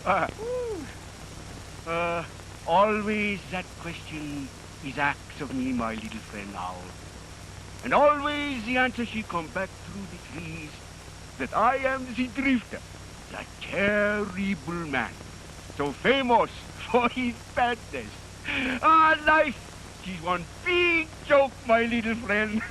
Uh, Always that question is asked of me, my little friend Owl. And always the answer she come back through the trees that I am the drifter, the terrible man, so famous for his badness. Ah, life, she's one big joke, my little friend.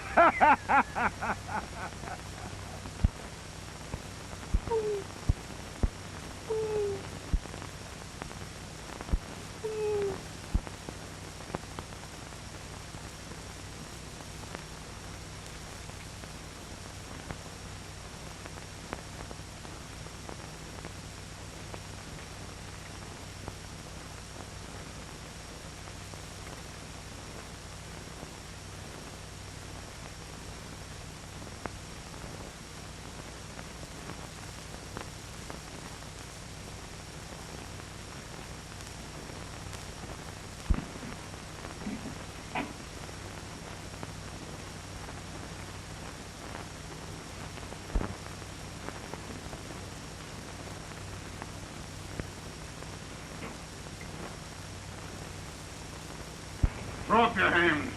Throw up your hands.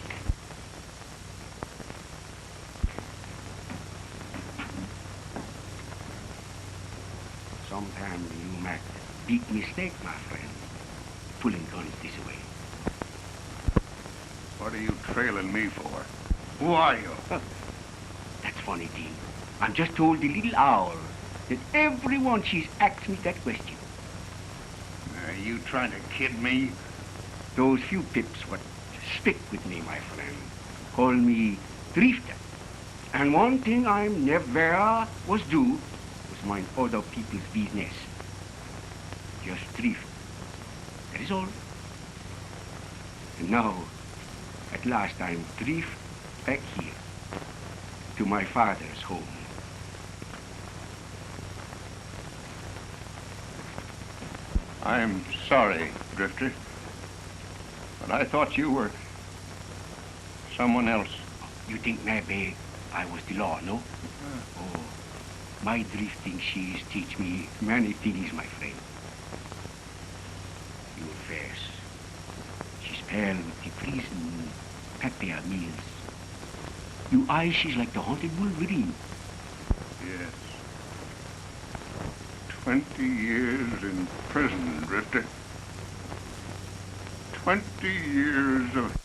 Sometimes you make big mistake, my friend, pulling guns this way. What are you trailing me for? Who are you? That's funny, Dean. I'm just told the little owl that everyone she's asked me that question. Are you trying to kid me? Those few pips what stick with me, my friend, call me drifter. And one thing I never was do was mind other people's business. Just drift. That is all. And now, at last, I'm drift back here to my father's home. I'm sorry, Drifter. But I thought you were someone else. You think maybe I was the law, no? Oh, my drifting she's teach me many things, my friend. Your face, she's pale with the prison pepper meals. Your eyes, she's like the haunted Wolverine. Yes. 20 years in prison, Drifter. 20 years of...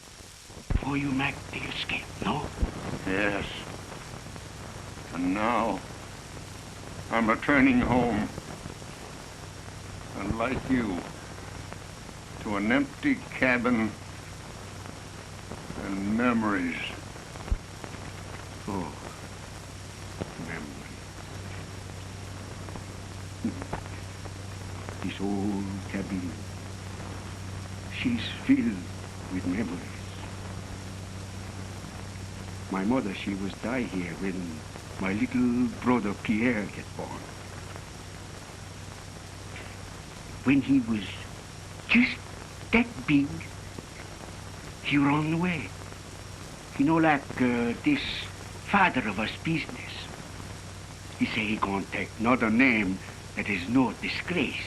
Before you make the escape, no? Yes. And now, I'm returning home. And like you, to an empty cabin and memories. Oh, memories. This old cabin, she's filled with memories. My mother, she was die here when my little brother Pierre get born. When he was just that big, he run away. You know, like this father of us business. He say he gonna take another name that is no disgrace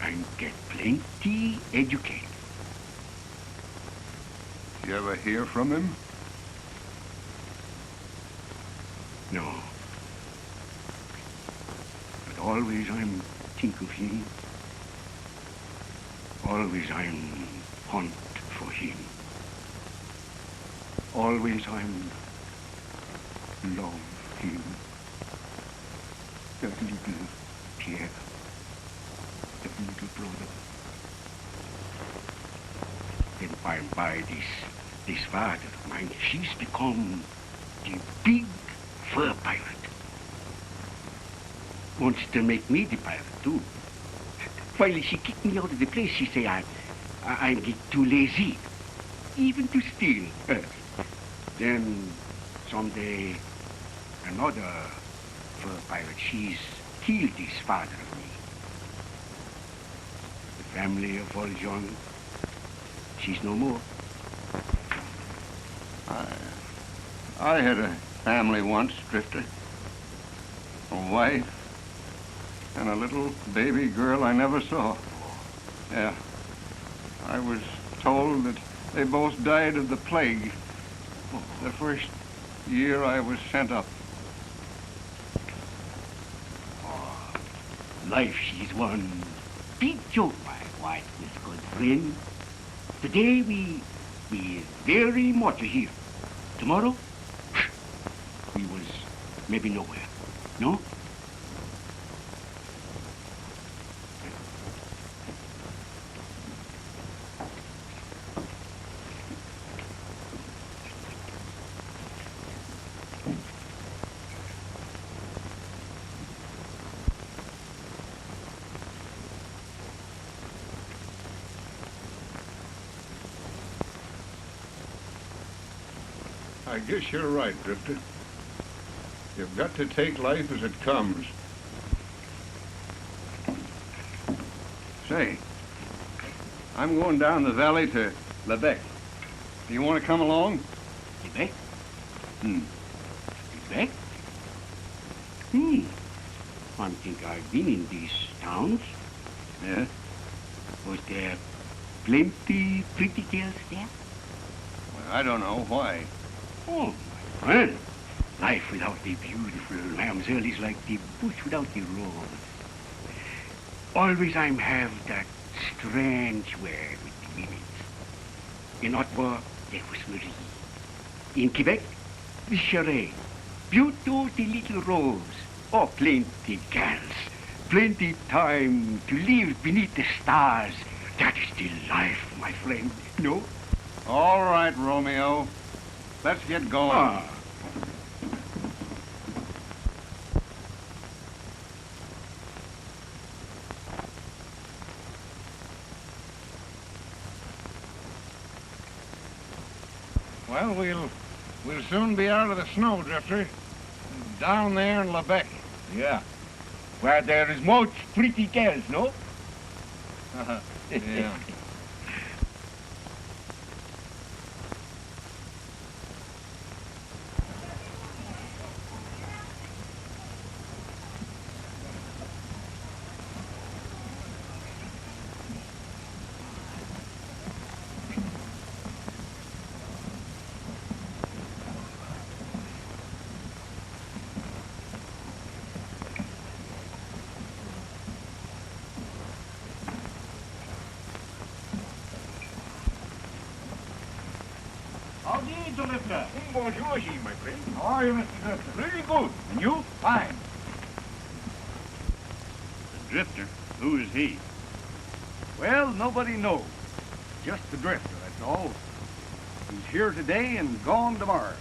and get plenty educated. You ever hear from him? No. But always I'm think of him. Always I'm hunt for him. Always I'm love him. That little Pierre. That little brother. Then by and by this father of mine, she's become the big fur pirate. Wants to make me the pirate too. Finally, she kicked me out of the place. She say I'm get too lazy, even to steal. Then someday another fur pirate, she's killed this father of me. The family of Valjean, she's no more. I had a family once, Drifter. A wife, and a little baby girl I never saw. Yeah. I was told that they both died of the plague the first year I was sent up. Life, she's one big joke, my white Miss good friend. Today we very much here. Tomorrow, we was maybe nowhere. No? I guess you're right, Drifter. You've got to take life as it comes. Say, I'm going down the valley to Lebec. Do you want to come along? Quebec? Hmm. Quebec? I think I've been in these towns. Yeah? Was there plenty pretty girls there? Well, I don't know. Why? Oh, my friend. Life without the beautiful mamselle is like the bush without the rose. Always I'm have that strange way with the women. In Ottawa, there was Marie. In Quebec, the Charette. Beautiful the little rose. Oh, plenty girls. Plenty time to live beneath the stars. That is the life, my friend. No? All right, Romeo. Let's get going. Ah. Well, we'll soon be out of the snow, Drifter. Down there in Lebec. Yeah. Where there is most pretty girls, no? Yeah. Howdy, Drifter. Bonjour, my friend. How are you, Mr. Drifter? Pretty good. And you? Fine. The Drifter? Who is he? Well, nobody knows. Just the Drifter, that's all. He's here today and gone tomorrow.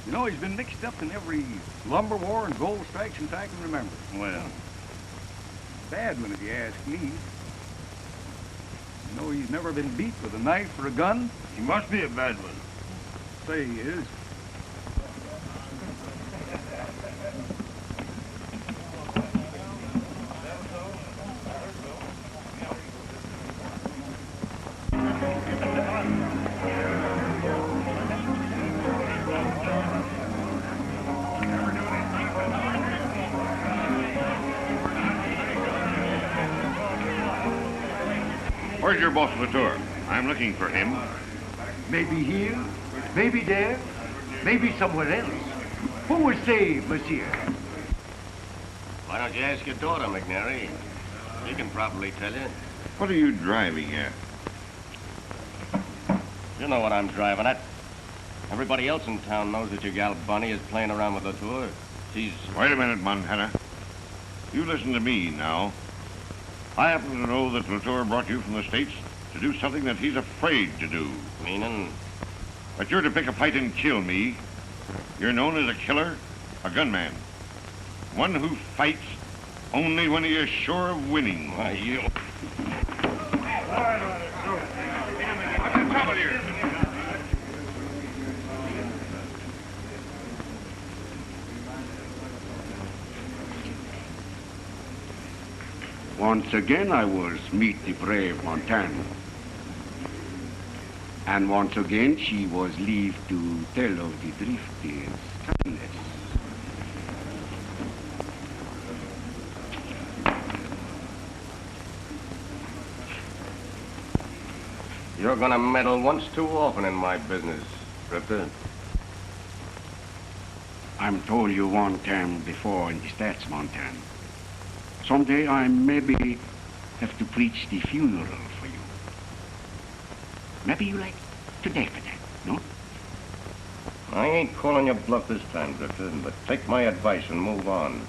You know, he's been mixed up in every lumber war and gold strike since I can remember. Well, Bad one, if you ask me. You know, he's never been beat with a knife or a gun. he must be a bad one. Say he is. Where's your boss Latour? I'm looking for him. Maybe here, maybe there, maybe somewhere else. Who will say, monsieur? Why don't you ask your daughter, McNary? She can probably tell you. What are you driving at? You know what I'm driving at. Everybody else in town knows that your gal Bunny is playing around with Latour. She's... Wait a minute, Montana. You listen to me now. I happen to know that Latour brought you from the States to do something that he's afraid to do. meaning... But you're to pick a fight and kill me. You're known as a killer, a gunman. One who fights only when he is sure of winning. Why, you... What's the trouble here? Once again I was meet the brave Montana. And once again she was leave to tell of the Drifter's kindness. You're gonna meddle once too often in my business, Drifter. I'm told you one time before in the States, Montana. Someday I maybe have to preach the funeral for you. Maybe you like to die for that, no? I ain't calling you bluff this time, Drifter, but take my advice and move on.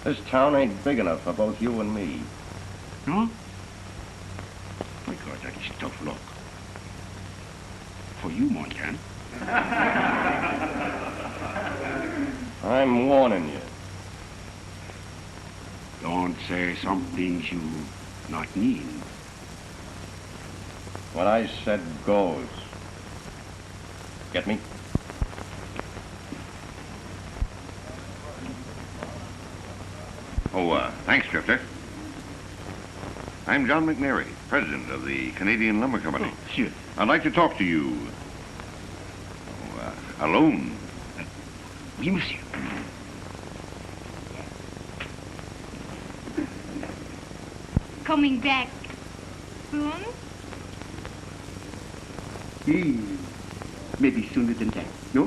This town ain't big enough for both you and me. No? My God, that is tough luck. For you, Montana. I'm warning you. Don't say some things you not mean. What I said goes. Get me? Oh, thanks, Drifter. I'm John McNary, president of the Canadian Lumber Company. Oh, sure. I'd like to talk to you. Alone. Oui, monsieur. Coming back soon? Maybe sooner than that, no?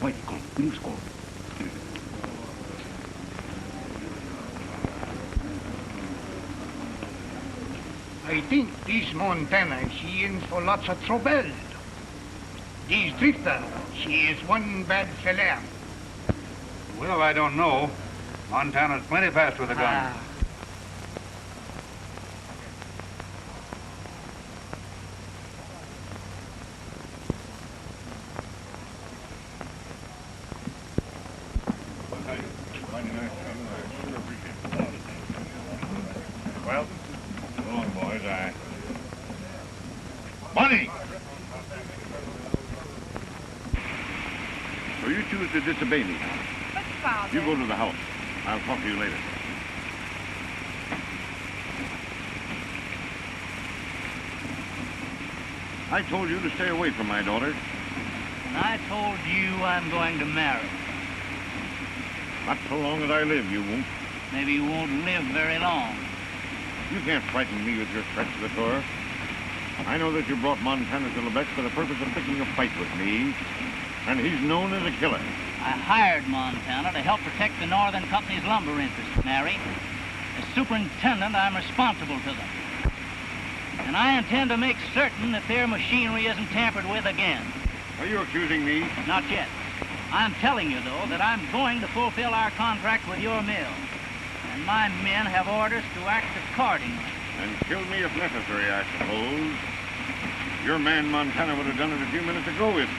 Why, come, we must go. I think this Montana, she in for lots of trouble. This Drifter, she is one bad fella. Well, I don't know. Montana's plenty fast with a gun. Well, go on, boys. Bunny! So you choose to disobey me. But, Father... You go to the house. I'll talk to you later. I told you to stay away from my daughter. And I told you I'm going to marry. Not so long as I live, you won't. Maybe you won't live very long. You can't frighten me with your threats, Latour. I know that you brought Montana to Lubec for the purpose of picking a fight with me, and he's known as a killer. I hired Montana to help protect the Northern Company's lumber interests, Mary. As superintendent, I'm responsible to them. And I intend to make certain that their machinery isn't tampered with again. Are you accusing me? Not yet. I'm telling you, though, that I'm going to fulfill our contract with your mill. And my men have orders to act accordingly. And kill me if necessary, I suppose. Your man Montana would have done it a few minutes ago if it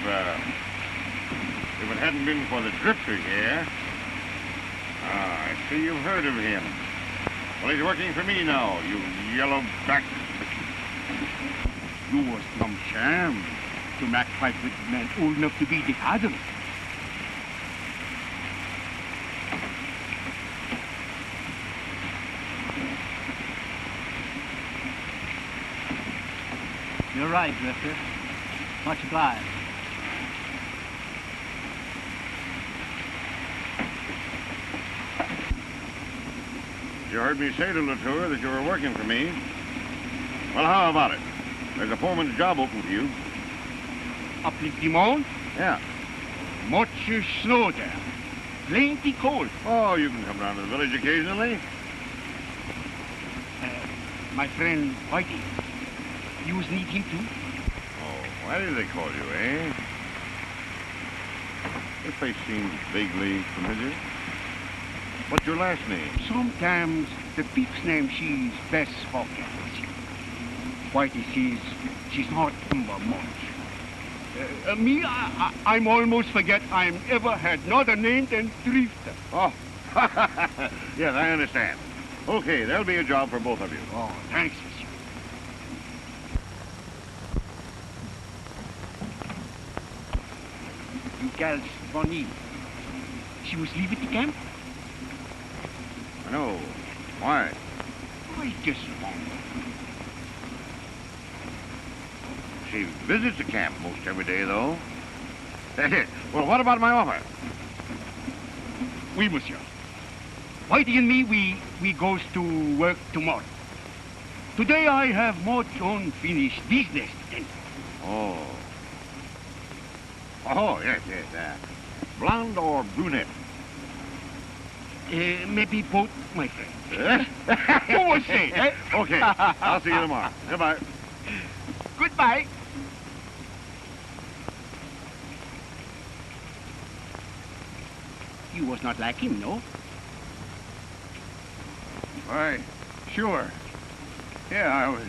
hadn't been for the Drifter here. Ah, I see you've heard of him. Well, he's working for me now, you yellow back. You was some sham to make fight with a man old enough to be the father. You're right, Drifter. Much obliged. You heard me say to Latour that you were working for me. Well, how about it? There's a foreman's job open for you. Up in the mountain, Yeah. much snow there. Plenty cold. Oh, you can come down to the village occasionally. My friend Whitey, you need him too? Oh, why do they call you, eh? This face seems vaguely familiar. What's your last name? Sometimes the people's name she's best spoken. Whitey she's not remember much. Me, I'm almost forget I'm ever had another name than Drifter. Oh, yes, I understand. Okay, there'll be a job for both of you. Oh, thanks, monsieur. You gals, Bonnie, she was leaving the camp? I know. Why? I just wonder. She visits the camp most every day, though. Well, what about my offer? Oui, monsieur. Whitey and me, we goes to work tomorrow. Today I have much unfinished business to tend to. Oh. Oh, yes, yes. Blonde or brunette? Maybe both, my friend. You will see. Okay. I'll see you tomorrow. Goodbye. Goodbye. You was not like him, no? Why, sure. Yeah, I was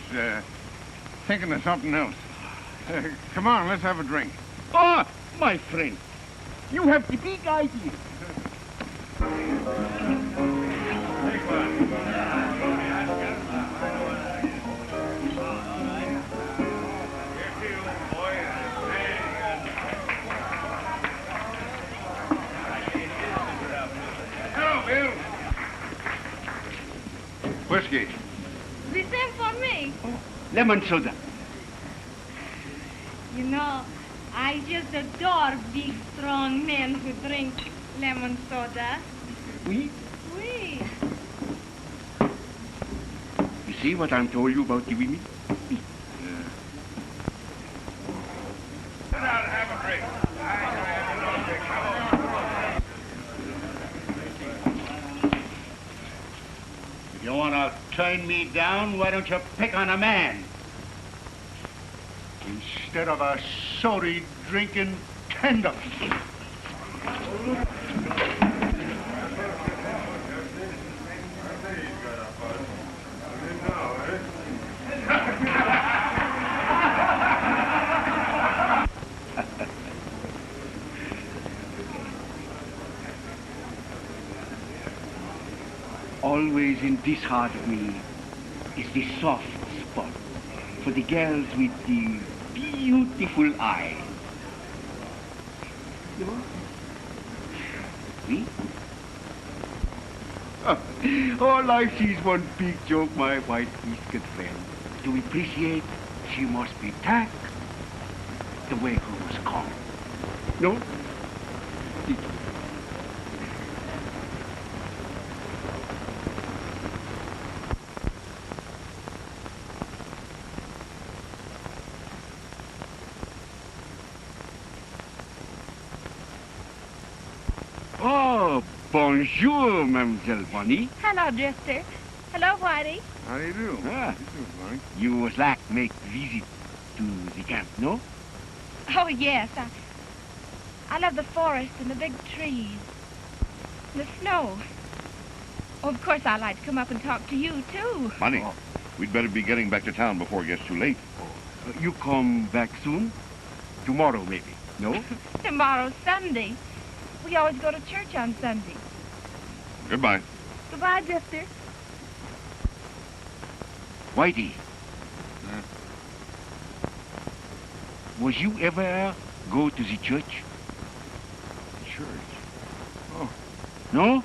thinking of something else. Come on, let's have a drink. Ah, my friend, you have the big idea. Hello, Bill. Whiskey. The same for me. Lemon soda. You know, I just adore big, strong men who drink lemon soda. Oui? Oui. You see what I'm told you about the women? Sit down and have a drink. If you want to turn me down, why don't you pick on a man? Instead of a sody drinking tender. Always in this heart of me is the soft spot for the girls with the beautiful eyes. You know? Me? All life is one big joke, my white whiskered friend. To appreciate, she must be tact the way who was come. No? Oh, bonjour, Mademoiselle Bonnie. Hello, Drifter. Hello, Whitey. How do you do? Ah. You do, Bonnie. You was like make visit to the camp, no? Oh, yes. I love the forest and the big trees. And the snow. Oh, of course, I'd like to come up and talk to you, too. Money. Oh. We'd better be getting back to town before it gets too late. You come back soon? Tomorrow, maybe, no? Tomorrow's Sunday. We always go to church on Sunday. Goodbye. Goodbye, Drifter. Whitey. Was you ever go to the church? Church. Oh, No?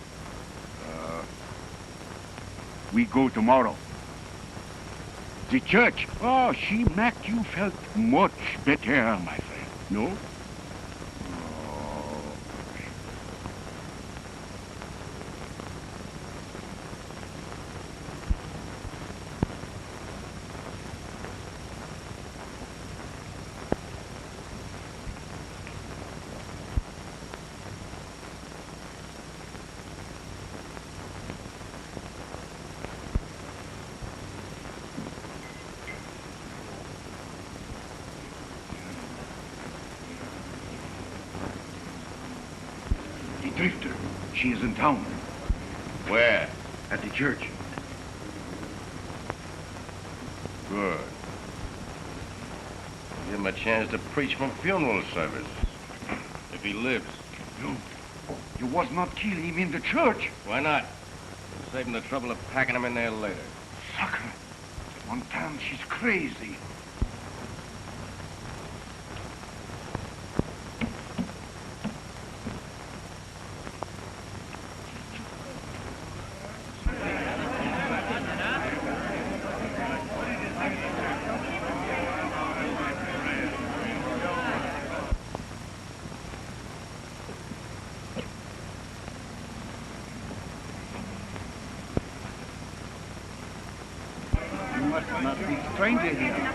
We go tomorrow. The church. Oh, she make you felt much better, my friend. No? The drifter. She is in town. Where? At the church. Good. Give him a chance to preach from funeral service. If he lives. You was not kill him in the church. Why not? Save him the trouble of packing him in there later. Sucker. Montana, she's crazy. must not be a stranger here.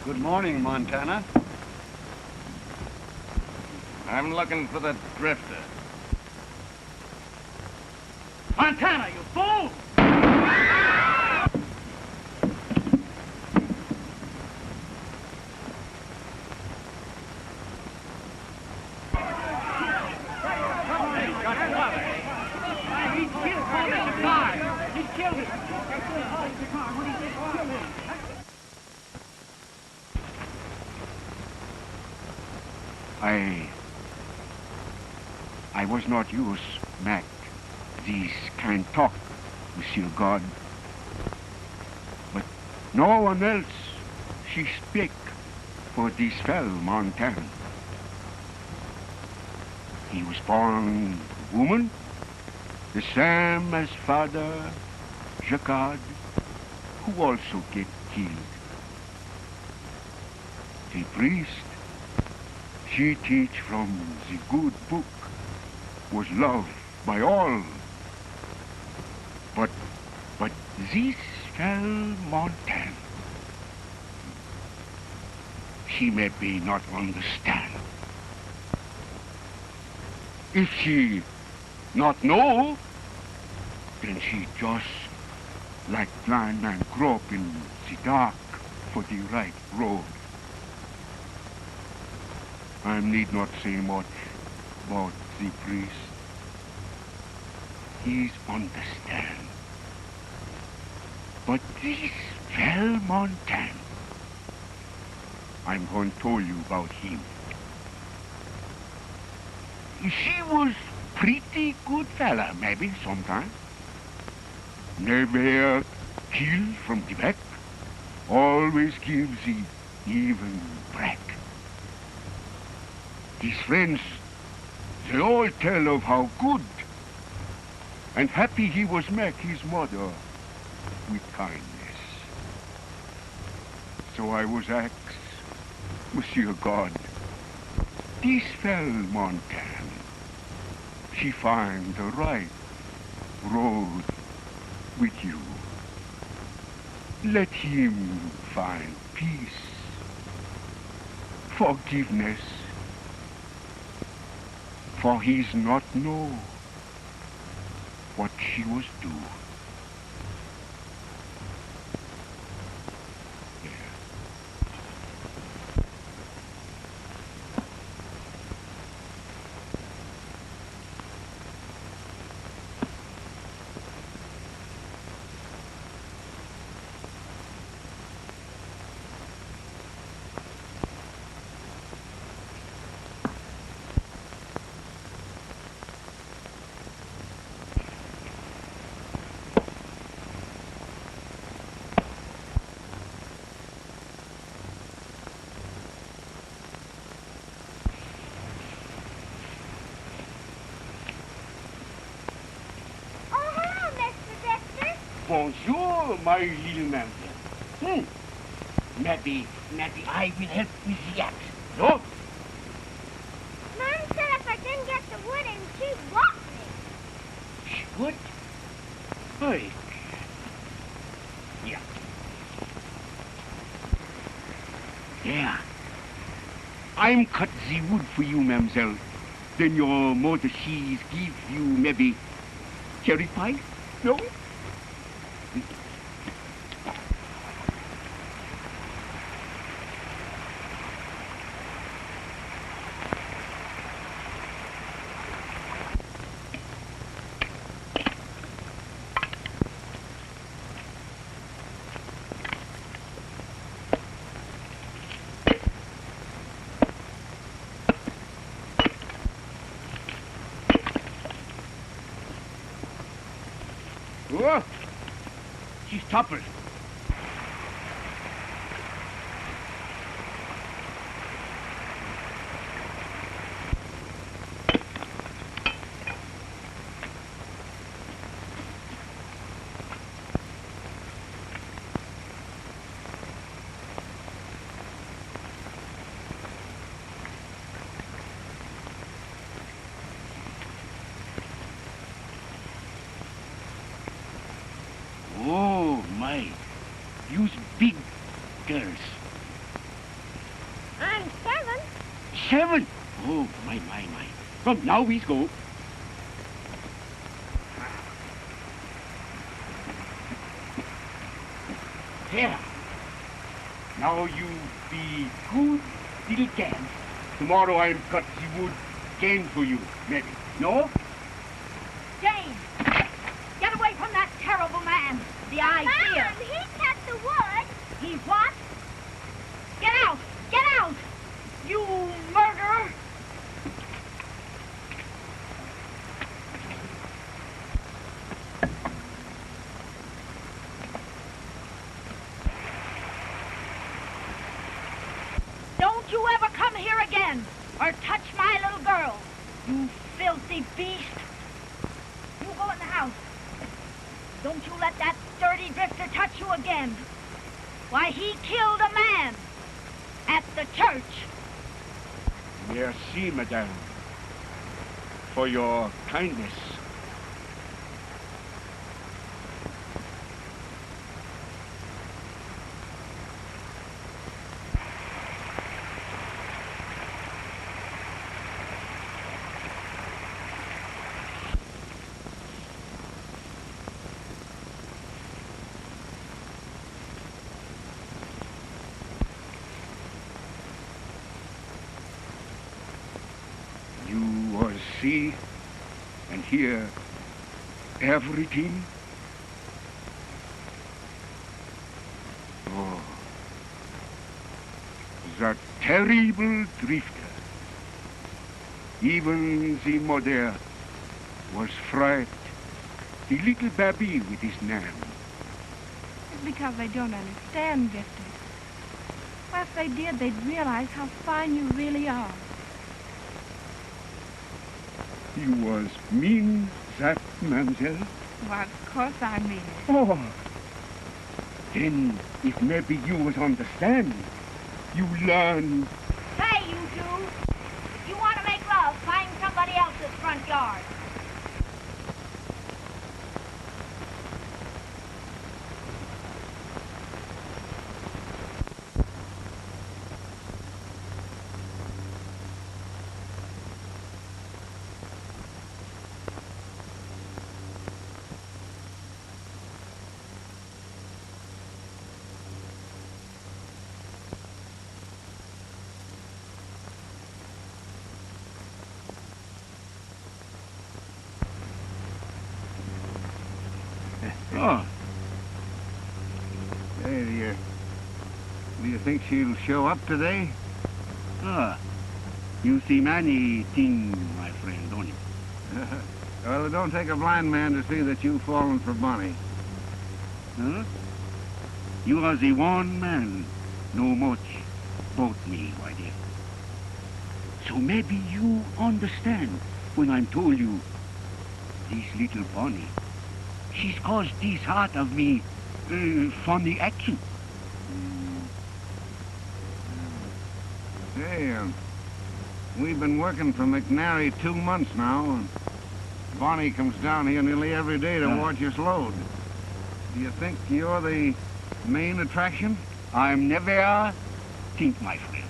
Good morning, Montana. I'm looking for the drifter. Montana, you fool! I was not used, Mac. These kind talk, Monsieur God. But no one else she speak for this fell Montana. He was born woman, the same as Father Jacquard, who also get killed. The priest, she teach from the good book, was loved by all. But this fell Montana, she maybe not understand. If she not know, then she just like blind man grope in the dark for the right road. I need not say much about the priest. He's understand. But this fell Montana, I'm going to tell you about him. She was pretty good fella, maybe, sometime. Never kill from the back. Always gives the even break. His friends, they all tell of how good and happy he was make his mother with kindness. So I was asked, Monsieur God, this fell Montana, she find the right road with you. Let him find peace, forgiveness, for he's not know what she was doing. Bonjour, my little man. Maybe I will help with the axe. No? Mom said if I didn't get the wood in, she'd walk me. She would? Hey. Yeah. Yeah. I'm cut the wood for you, mademoiselle. Then your mother, she's give you maybe cherry pie? No? Oh, she's toppled. Oh, my. Use big girls. I'm 7. 7? Oh, my. Come, now we go. There. Now you be good little can. Tomorrow I'll cut the wood again for you, maybe. No? James, get away from that terrible man. The idea. Mom, he cut the wood. He what? Get out! Get out! You murderer! Don't you ever come here again or touch my little girl, you filthy beast. You go in the house. Don't you let that dirty drifter touch you again. Why, he killed a man at the church. Merci, madame, for your kindness. You will see and hear everything. Oh, that terrible drifter. Even the mother was frightened. The little baby with his name. It's because they don't understand, Victor. Well, if they did, they'd realize how fine you really are. You was mean that, mademoiselle? Well, of course I mean it. Oh, then if maybe you was understand, you learn. Say, you two, if you want to make love, find somebody else's front yard. Oh. Hey, do you think she'll show up today? Ah, you see many things, my friend, don't you? Well, it don't take a blind man to see that you've fallen for Bonnie. Huh? You are the one man know much about me, my dear. So maybe you understand when I'm told you this little Bonnie, she's caused this heart of me funny action. Hey, we've been working for McNary 2 months now, and Bonnie comes down here nearly every day to watch us load. Do you think you're the main attraction? I'm never think, my friend.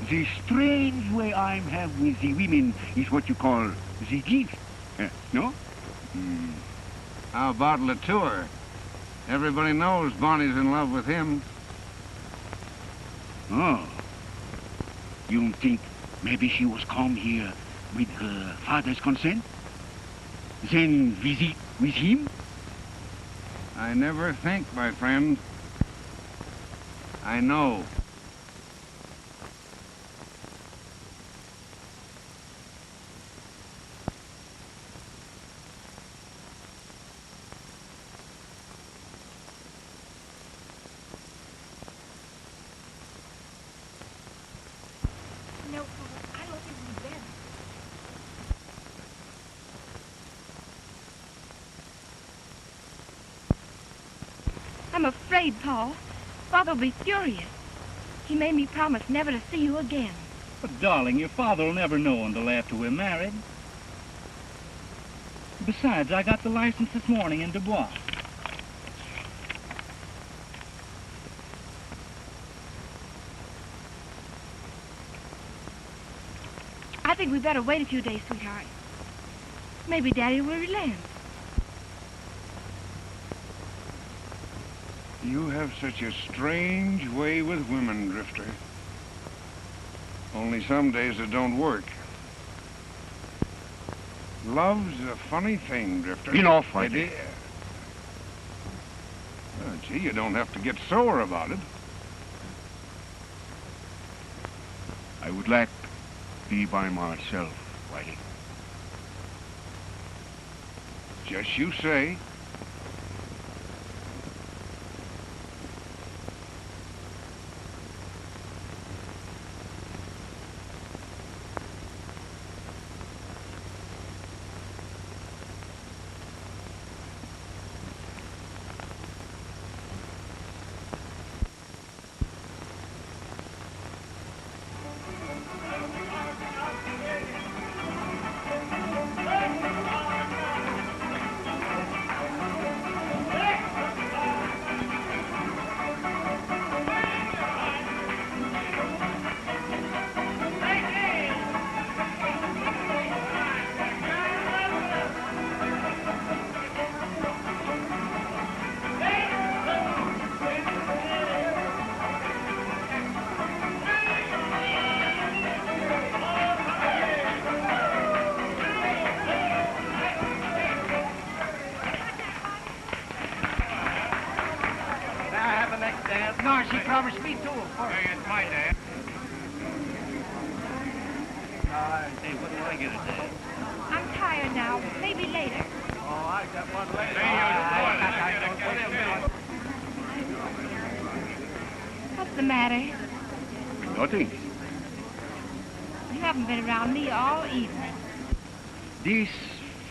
The strange way I'm have with the women is what you call the gift. No? How about Latour? Everybody knows Bonnie's in love with him. Oh. You think maybe she was come here with her father's consent? Then visit with him? I never think, my friend. I know. I'm afraid, Paul. Father will be furious. He made me promise never to see you again. But, darling, your father will never know until after we're married. Besides, I got the license this morning in Dubois. I think we better wait a few days, sweetheart. Maybe Daddy will relent. You have such a strange way with women, Drifter. Only some days it don't work. Love's a funny thing, Drifter. Enough, I think. Oh, gee, you don't have to get sore about it. I would like to be by myself, Whitey. Just you say. No, she promised me too, of course. Hey, it's my dad. Hey, what do I get at that? I'm tired now. Maybe later. Oh, I got one later. What's the matter? Nothing. You haven't been around me all evening. This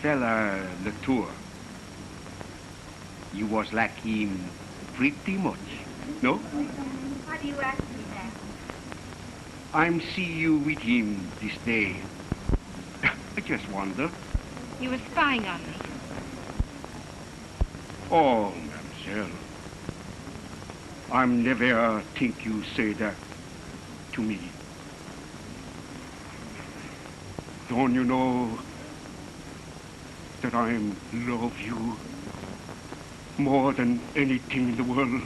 fella, Latour, you was like him pretty much, no? Why do you ask me that? I'm see you with him this day. I just wonder. You were spying on me. Oh, mademoiselle. I'm never think you say that to me. Don't you know that I love you more than anything in the world?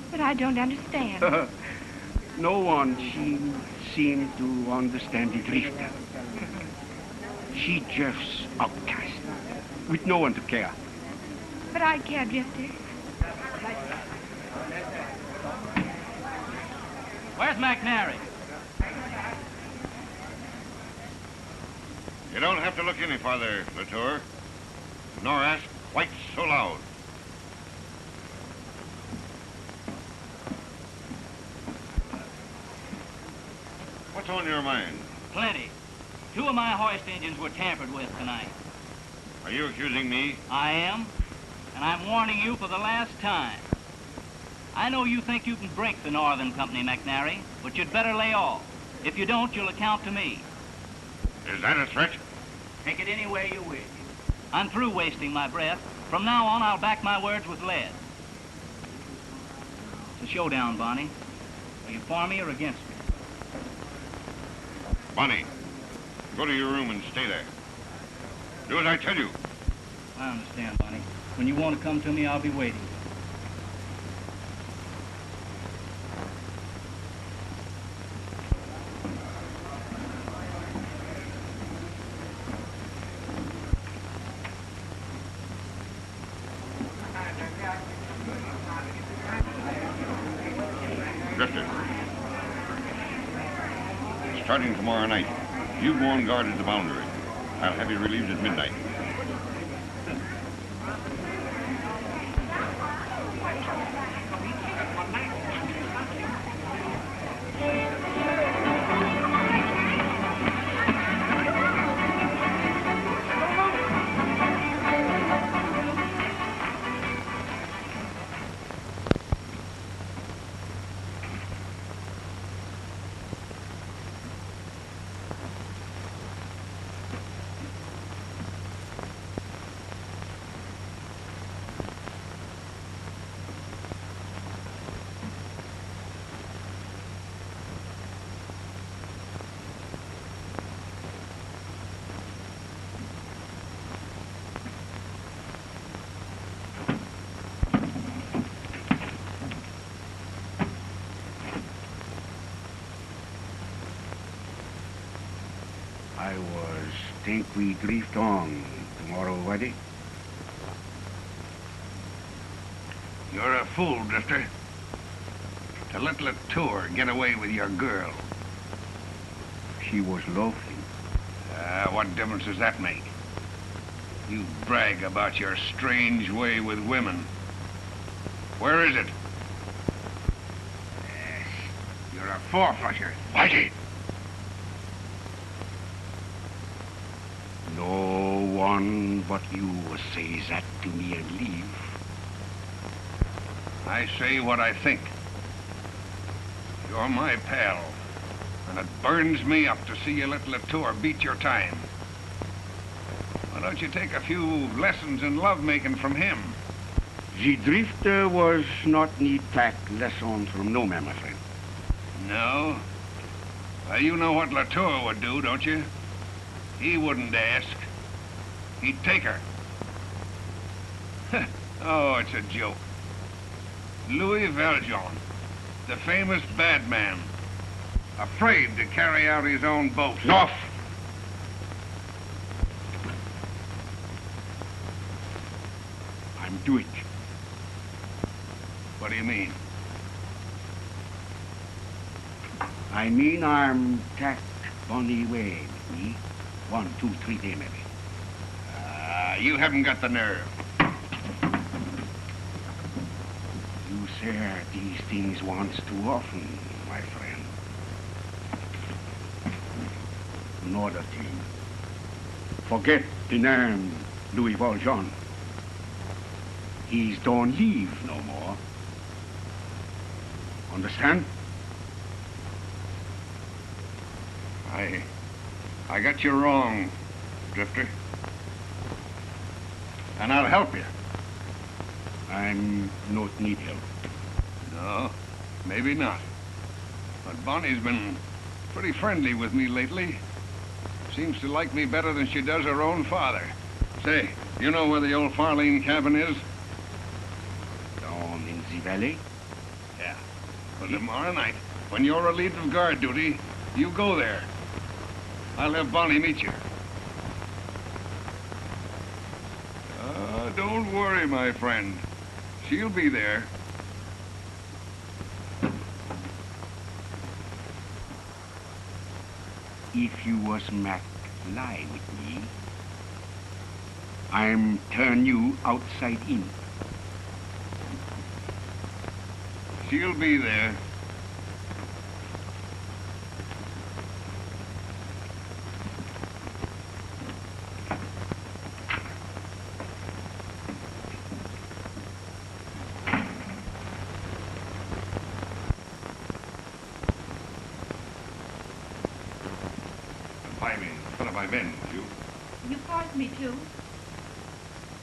But I don't understand. No one seem to understand the Drifter. She just outcast, with no one to care. But I care, Drifter. Where's McNary? You don't have to look any farther, Latour, nor ask quite so loud. What's on your mind? Plenty. 2 of my hoist engines were tampered with tonight. Are you accusing me? I am, and I'm warning you for the last time. I know you think you can break the Northern Company, McNary, but you'd better lay off. If you don't, you'll account to me. Is that a threat? Take it any way you wish. I'm through wasting my breath. From now on, I'll back my words with lead. It's a showdown, Bonnie. Are you for me or against me? Bonnie, go to your room and stay there. Do as I tell you. I understand, Bonnie. When you want to come to me, I'll be waiting. Drifter. Starting tomorrow night, you go on guard at the boundary. I'll have you relieved at midnight. think we drift on tomorrow, Waddy? You're a fool, Drifter. To let Latour get away with your girl. She was lovely. What difference does that make? You brag about your strange way with women. Where is it? Yes, you're a four-flusher. Whitey! No one but you says that to me and leave. I say what I think. You're my pal, and it burns me up to see you let Latour beat your time. Why don't you take a few lessons in lovemaking from him? The drifter was not need take lessons from no man, my friend. No? Well, you know what Latour would do, don't you? He wouldn't ask. He'd take her. Oh, it's a joke. Louis Valjean, the famous bad man, afraid to carry out his own boast. Enough! I'm do it. What do you mean? I mean I'm take Bonnie way with me. 1, 2, 3 days maybe. You haven't got the nerve. You say these things once too often, my friend. Another thing. Forget the name Louis Valjean. He's don't leave no more. Understand? I got you wrong, Drifter. And I'll help you. I'm not need help. No, maybe not. But Bonnie's been pretty friendly with me lately. Seems to like me better than she does her own father. Say, you know where the old Farlene cabin is? Down in the valley? Yeah. Well, tomorrow night, when you're relieved of guard duty, you go there. I'll have Bonnie meet you. Don't worry, my friend. She'll be there. If you was Mac lie with me, I'm turn you outside in. She'll be there. What have I been, you? You forced me to.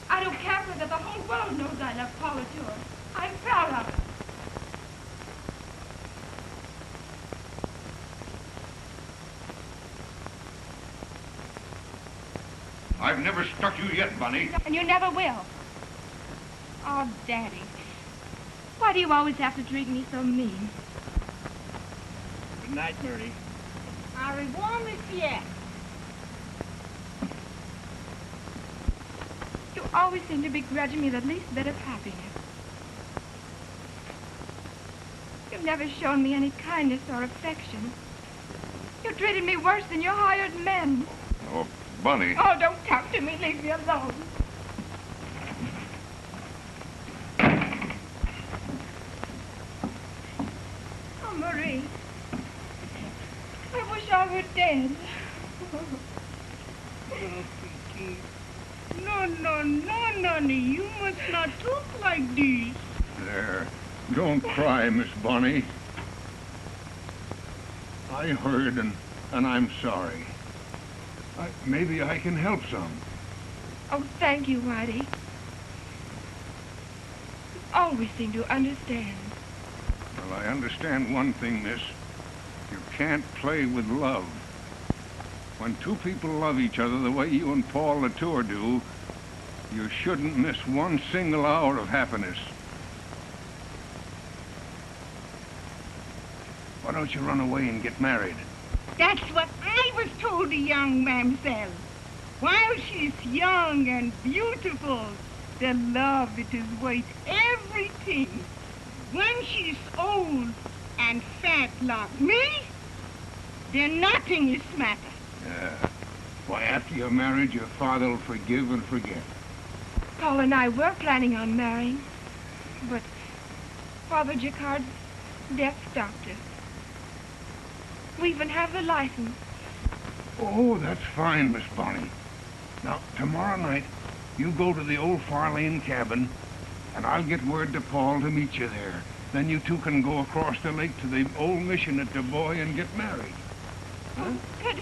I don't care for that the whole world knows I love Paul Latour. I'm proud of it. I've never struck you yet, Bunny. And you never will. Oh, Daddy. Why do you always have to treat me so mean? Good night, Murray. Au revoir, monsieur. You always seem to be grudging me the least bit of happiness. You've never shown me any kindness or affection. You treated me worse than your hired men. Oh, Bunny. Oh, don't talk to me. Leave me alone. Oh, Marie. I wish I were dead. No, Nanny. You must not talk like this. There. Don't cry, Miss Bonnie. I heard, and I'm sorry. Maybe I can help some. Oh, thank you, Whitey. You always seem to understand. Well, I understand one thing, miss. You can't play with love. When two people love each other the way you and Paul Latour do, you shouldn't miss one single hour of happiness. Why don't you run away and get married? That's what I was told, the young mamselle. While she's young and beautiful, the love it is worth everything. When she's old and fat like me, then nothing is matter. Yeah. Why, after you're married, your father'll forgive and forget. Paul and I were planning on marrying, but Father Jacquard's deaf doctor. We even have the license. Oh, that's fine, Miss Bonnie. Now, tomorrow night, you go to the old Farlane cabin, and I'll get word to Paul to meet you there. Then you two can go across the lake to the old mission at Du Bois and get married. Huh? Could we?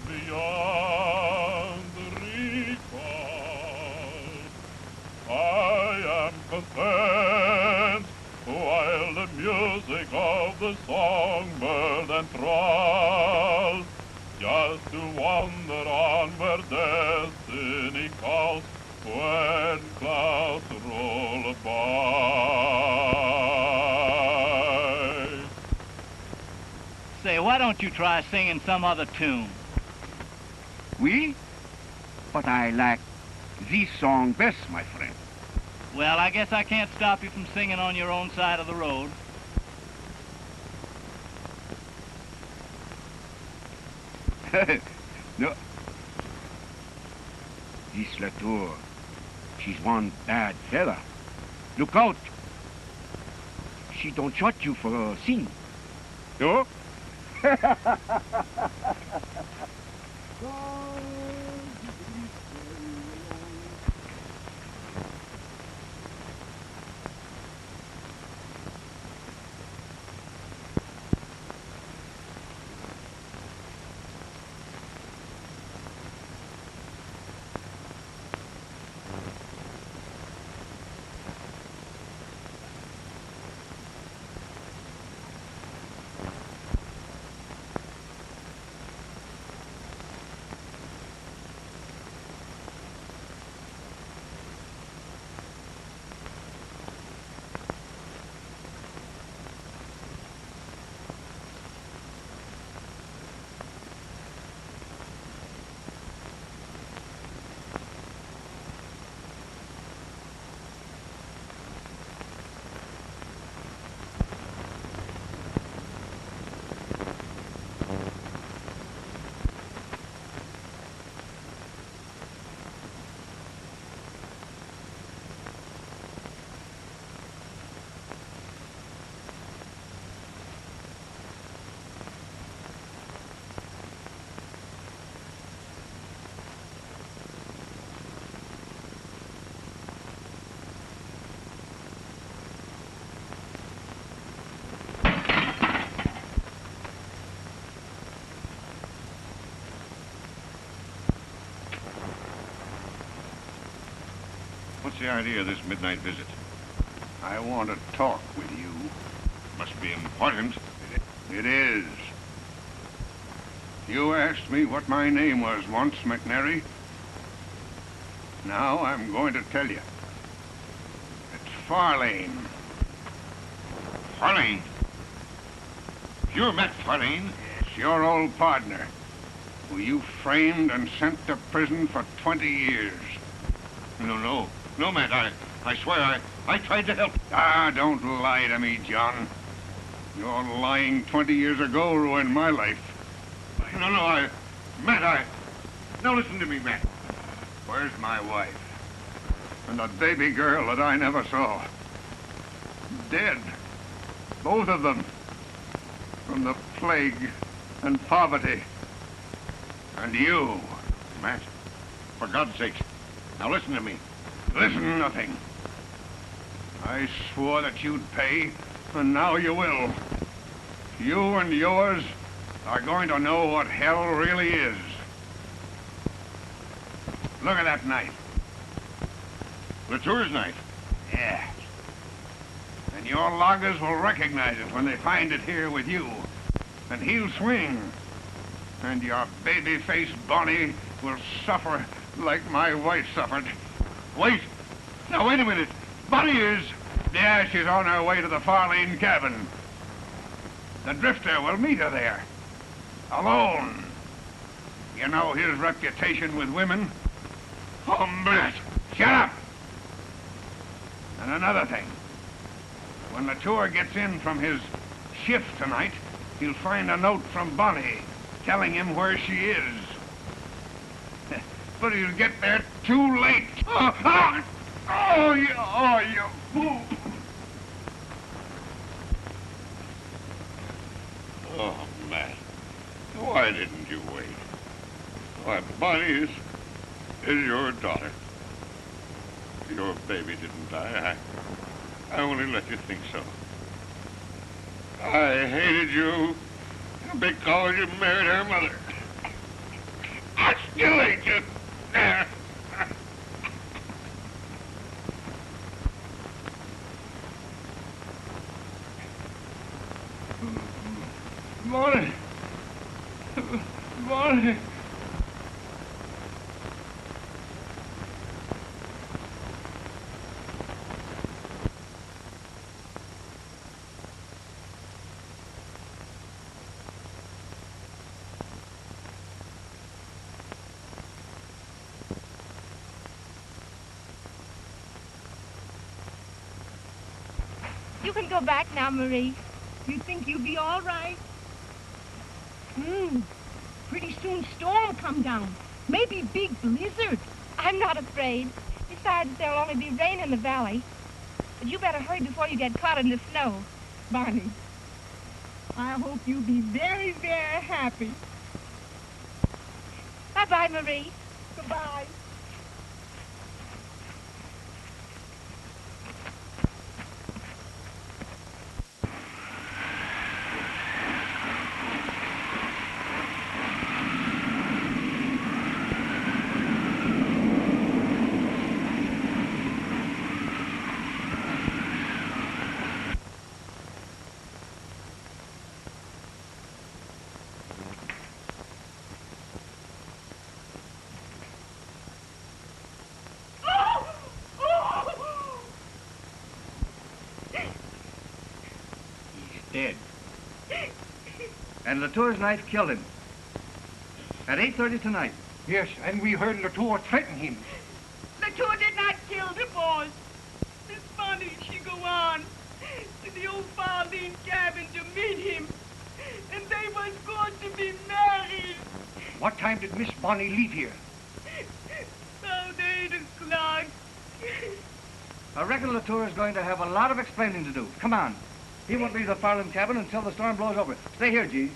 Beyond the recall, I am content while the music of the songbird enthralls, just to wander on where destiny calls, when clouds roll by. Say, why don't you try singing some other tune? Oui? But I like this song best, my friend. Well, I guess I can't stop you from singing on your own side of the road. No. This Latour, she's one bad fella. Look out. She don't shot you for sin. No? What's the idea of this midnight visit? I want to talk with you. Must be important. It is. You asked me what my name was once, McNary. Now I'm going to tell you. It's Farlane. Farlane? You're Matt Farlane? It's your old partner, who you framed and sent to prison for 20 years. No, Matt, I swear I tried to help. Ah, don't lie to me, John. Your lying 20 years ago ruined my life. Matt, now listen to me, Matt. Where's my wife? And the baby girl that I never saw. Dead. Both of them. From the plague and poverty. And you. Matt, for God's sake, now listen to me. Listen, nothing. I swore that you'd pay, and now you will. You and yours are going to know what hell really is. Look at that knife. Latour's knife? Yeah. And your loggers will recognize it when they find it here with you. And he'll swing. And your baby-faced Bonnie will suffer like my wife suffered. Wait! Now, wait a minute. Bonnie is... Yeah, she's on her way to the Farlane cabin. The drifter will meet her there. Alone. You know his reputation with women? Hombre, shut up! And another thing. When Latour gets in from his shift tonight, he'll find a note from Bonnie telling him where she is. But he'll get there too late. You fool! Oh, Matt. Why didn't you wait? Why, Bonnie is your daughter. Your baby didn't die. I only let you think so. I hated you because you married her mother. I still hate you. Bonnie! Bonnie! You can go back now, Marie. You think you'll be all right? Pretty soon storm come down. Maybe big blizzard. I'm not afraid. Besides, there'll only be rain in the valley. But you better hurry before you get caught in the snow. Bonnie, I hope you'll be very, very happy. Bye-bye, Marie. Goodbye. Dead. And Latour's knife killed him. At 8:30 tonight. Yes, and we heard Latour threaten him. Latour did not kill the boss. Miss Bonnie, she go on to the old Farlene cabin to meet him. And they was going to be married. What time did Miss Bonnie leave here? About 8 o'clock. I reckon Latour is going to have a lot of explaining to do. Come on. He won't leave the Farland cabin until the storm blows over. Stay here, G.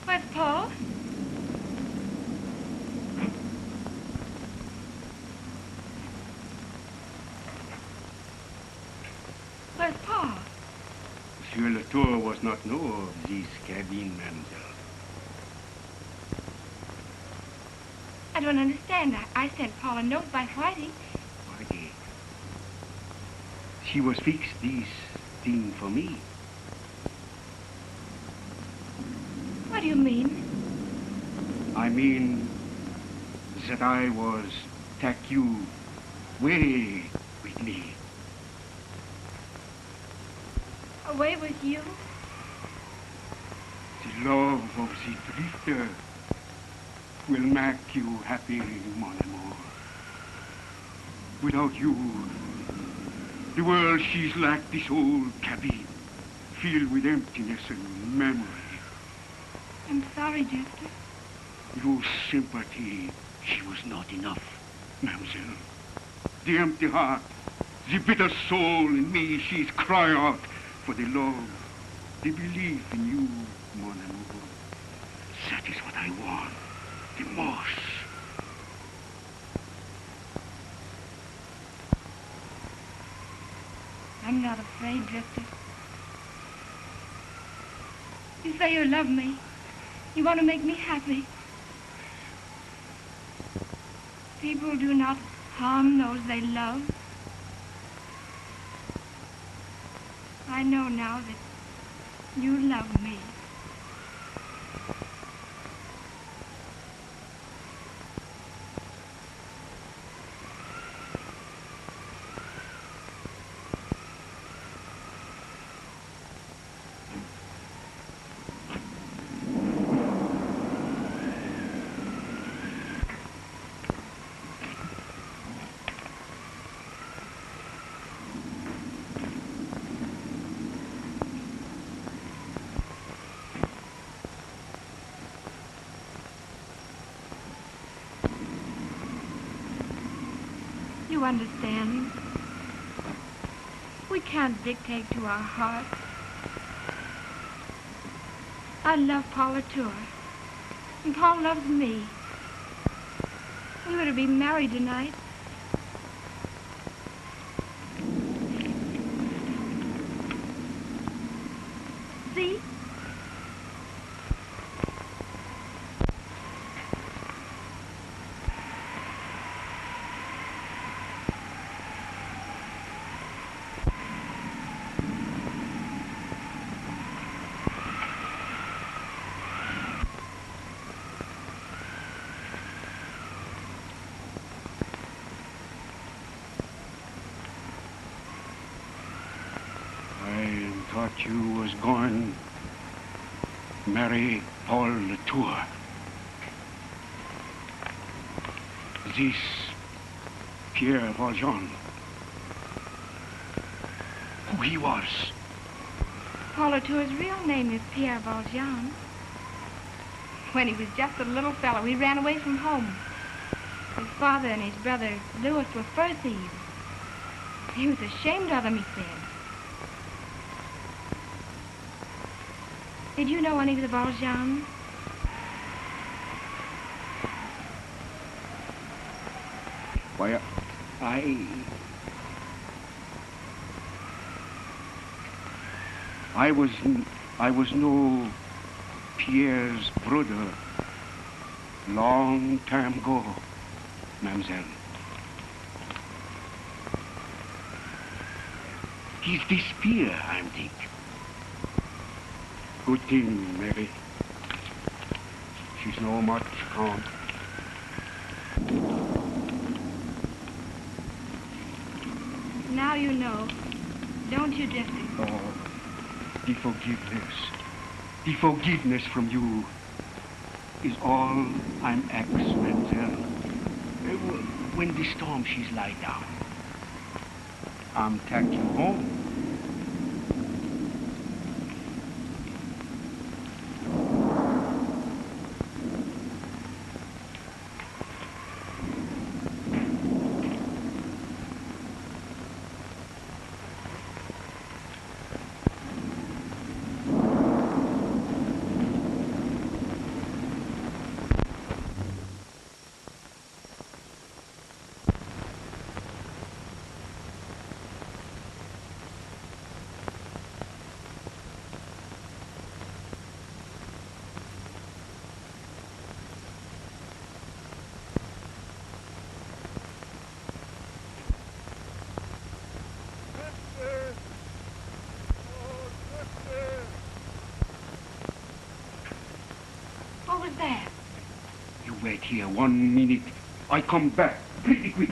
Where's Paul? Where's Paul? Monsieur Latour was not know of this cabin, mademoiselle. I don't understand. I sent Paul a note by Whitey. Whitey. She was fix this thing for me. What do you mean? I mean that I was take you away with me. Away with you? The love of the drifter will make you happy, mon amour. Without you, the world she's like this old cabin, filled with emptiness and memory. I'm sorry, Drifter. Your sympathy, she was not enough, mademoiselle. The empty heart, the bitter soul in me, she's cry out for the love, the belief in you, mon amour. That is what I want, the most. I'm not afraid, Drifter. You say you love me. You want to make me happy. People do not harm those they love. I know now that you love me. You understand? We can't dictate to our hearts. I love Paul Latour, and Paul loves me. We were to be married tonight. See? I thought you was going to marry Paul Latour. This Pierre Valjean, who he was. Paul Latour's real name is Pierre Valjean. When he was just a little fellow, he ran away from home. His father and his brother, Louis, were fur thieves. He was ashamed of them, he said. Did you know any of the Valjeans? Why, I was no Pierre's brother long time ago, mademoiselle. He's disappeared, I think. Good thing, Mary. She's no much harm. Now you know, don't you, Drifter? Oh, the forgiveness from you is all I'm ax, mademoiselle. When the storm she's lie down, I'm take you home. What was that? You wait here 1 minute. I come back pretty quick.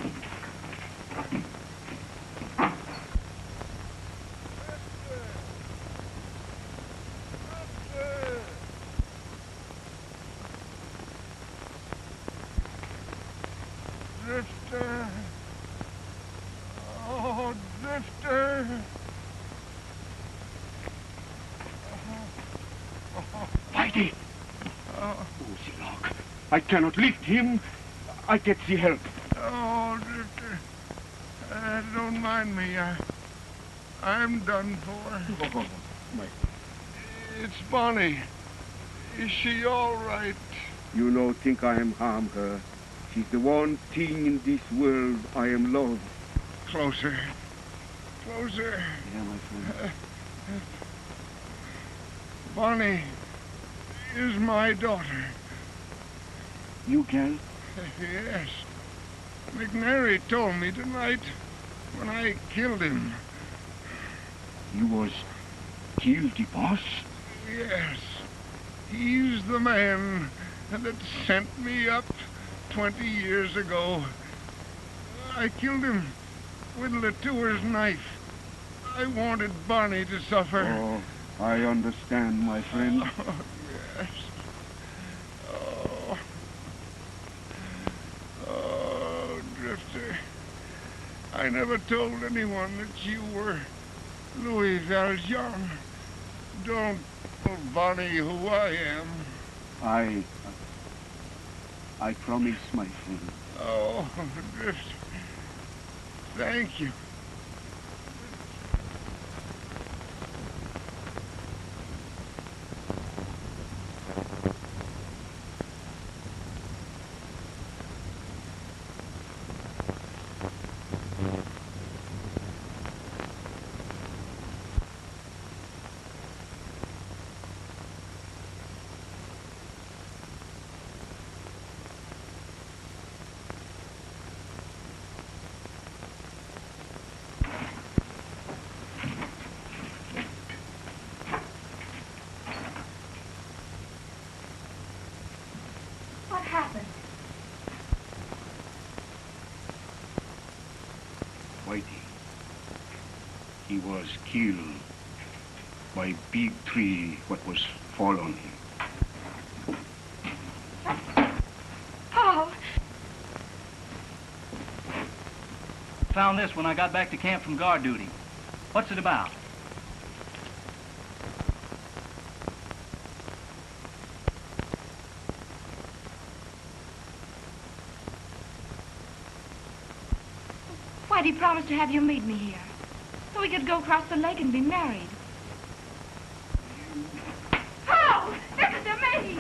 Whitey! Oh, Zilog, I cannot lift him. I get the help. Oh, Drifter. Don't mind me. I'm done for. Oh, my... It's Bonnie. Is she all right? You no think I am harm her. She's the one thing in this world I am love. Closer. Closer. Yeah, my friend. Bonnie is my daughter. You can? Yes. McNary told me tonight when I killed him. You was killed the boss? Yes. He's the man that sent me up 20 years ago. I killed him with Latour's knife. I wanted Bonnie to suffer. Oh, I understand, my friend. Oh, yes. Oh. Oh, Drifter. I never told anyone that you were Louis Valjean. Don't tell Bonnie who I am. I promise, my friend. Oh, Drifter. Thank you. What happened? Whitey. He was killed by big tree what was fall on him. Paul! Found this when I got back to camp from guard duty. What's it about? Whitey promised to have you meet me here, so we could go across the lake and be married. Paul! Listen to me!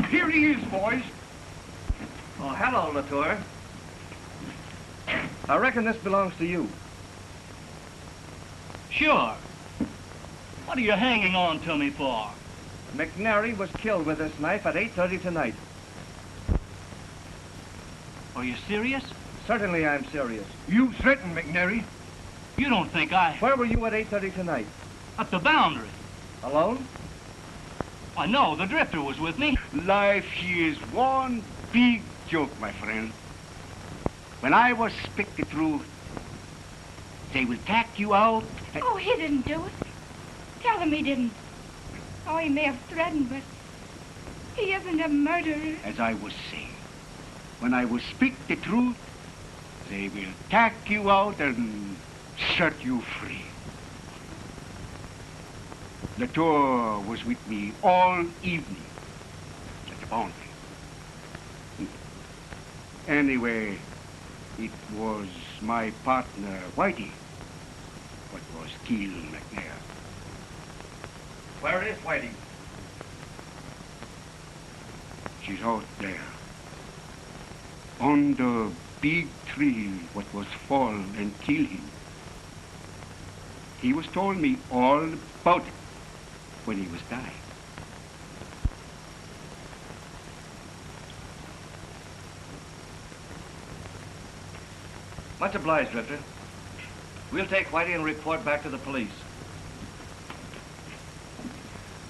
Here he is, boys. Oh, hello, Latour. I reckon this belongs to you. Sure. What are you hanging on to me for? McNary was killed with this knife at 8:30 tonight. Are you serious? Certainly I'm serious. You threatened McNary. You don't think I... Where were you at 8:30 tonight? At the boundary. Alone? I know, the Drifter was with me. Life, she is one big joke, my friend. When I was speak the truth, they will tack you out. Oh, he didn't do it. Tell him he didn't. Oh, he may have threatened, but he isn't a murderer. As I was saying, when I will speak the truth, they will tack you out and set you free. Latour was with me all evening at the boundary. Anyway, it was my partner, Whitey, what was killed McNair. Where is Whitey? She's out there. On the big tree what was fall and kill him. He was told me all about it when he was dying. Much obliged, Drifter. We'll take Whitey and report back to the police.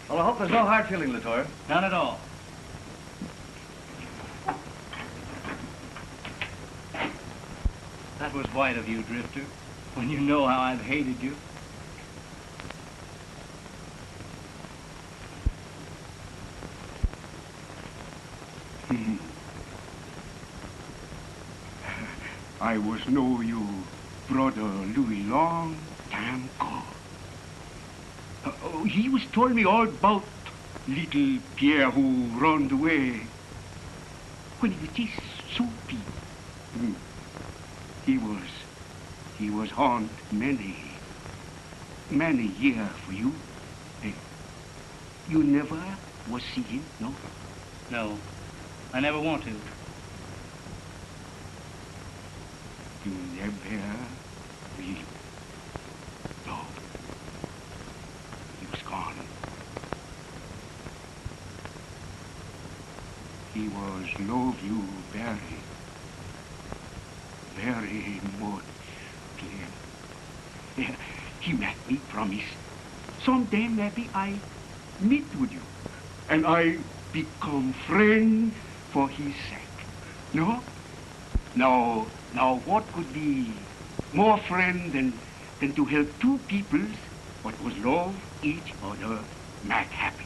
Well, I hope there's no hard feeling, Latour. None at all. 'Twas white of you, Drifter, when you know how I've hated you. I was know you, brother Louis, long time ago. He was told me all about little Pierre who run away when he was just soupy. He was haunt many years for you. You never was see him, no? No, I never want to. You never will. No. He was gone. He was love you very, very much, Clem. Yeah, he made me promise. Someday maybe I meet with you. And I become friend for his sake. No? Now what could be more friend than to help two peoples what was love each other make happy?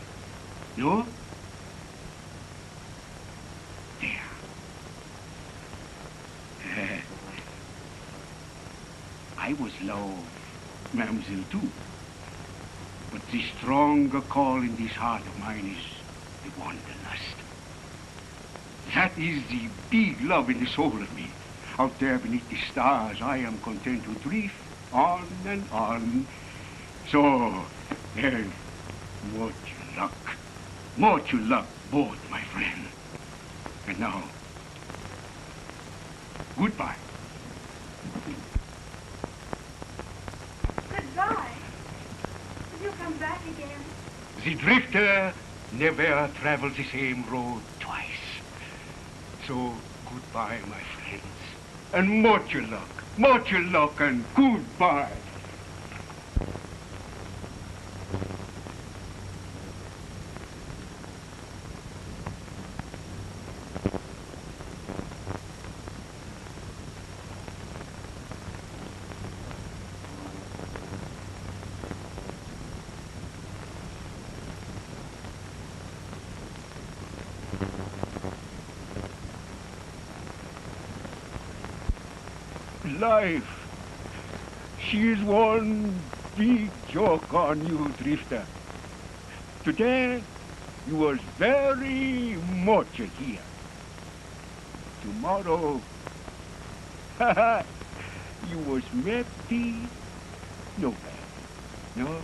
No? There. I was love, Mademoiselle, too. But the stronger call in this heart of mine is the wanderlust. That is the big love in the soul of me. Out there beneath the stars, I am content to drift on and on. So, much luck, both, my friend. And now, goodbye. Goodbye? Will you come back again? The drifter never travels the same road twice. So, goodbye, my friends. And much luck, and goodbye. Life, she is one big joke on you, Drifter. Today, you was very much here. Tomorrow, you was maybe nowhere. No?